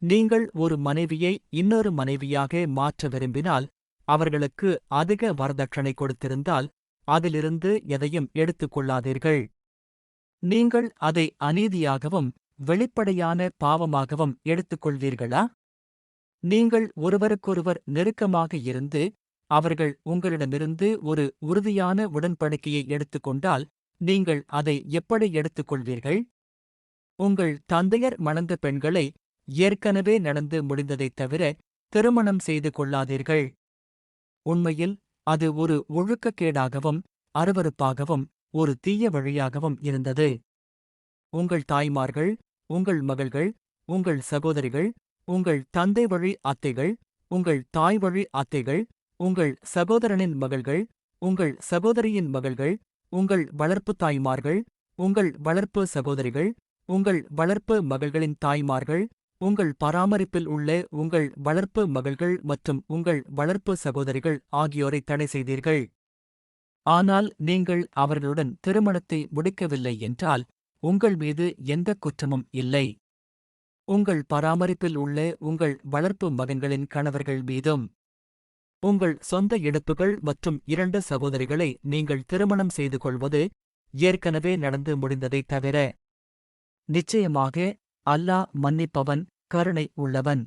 நீங்கள் ஒரு மனைவியை இன்னொரு மனைவியாக மாற்ற விரும்பினால், அவர்களுக்கு அதிக வரதட்சணை கொடுத்திருந்தால், அதிலிருந்து எதையும் எடுத்துக் கொள்ளாதீர்கள். நீங்கள் அதை அநீதியாகவும் வெளிப்படையான பாவமாகவும் எடுத்துக்கொள்வீர்களா? நீங்கள் ஒருவருக்கொருவர் நெருக்கமாக இருந்து, அவர்கள் உங்களிடமிருந்து ஒரு உறுதியான உடன்படிக்கையை எடுத்துக்கொண்டால், நீங்கள் அதை எப்படி எடுத்துக்கொள்வீர்கள்? உங்கள் தந்தையர் மணந்த பெண்களை ஏற்கனவே நடந்து முடிந்ததைத் தவிர திருமணம் செய்து கொள்ளாதீர்கள். உண்மையில் அது ஒரு ஒழுக்கக்கேடாகவும் அருவருப்பாகவும் ஒரு தீய வழியாகவும் இருந்தது. உங்கள் தாய்மார்கள், உங்கள் மகள்கள், உங்கள் சகோதரிகள், உங்கள் தந்தை வழி அத்தைகள், உங்கள் தாய் வழி அத்தைகள், உங்கள் சகோதரனின் மகள்கள், உங்கள் சகோதரியின் மகள்கள், உங்கள் வளர்ப்பு தாய்மார்கள், உங்கள் வளர்ப்பு சகோதரிகள், உங்கள் வளர்ப்பு மகள்களின் தாய்மார்கள், உங்கள் பராமரிப்பில் உள்ள உங்கள் வளர்ப்பு மகள்கள் மற்றும் உங்கள் வளர்ப்பு சகோதரிகள் ஆகியோரை தடை செய்தீர்கள். ஆனால் நீங்கள் அவர்களுடன் திருமணத்தை முடிக்கவில்லை என்றால், உங்கள் மீது எந்தக் குற்றமும் இல்லை. உங்கள் பராமரிப்பில் உள்ள உங்கள் வளர்ப்பு மகன்களின் கணவர்கள் மீதும். உங்கள் சொந்த எடுப்புகள் மற்றும் 2 சகோதரிகளை நீங்கள் திருமணம் செய்து கொள்வது ஏற்கனவே நடந்து முடிந்ததைத் தவிர. நிச்சயமாக, அல்லாஹ் மன்னிப்பவன், கருணை உள்ளவன்.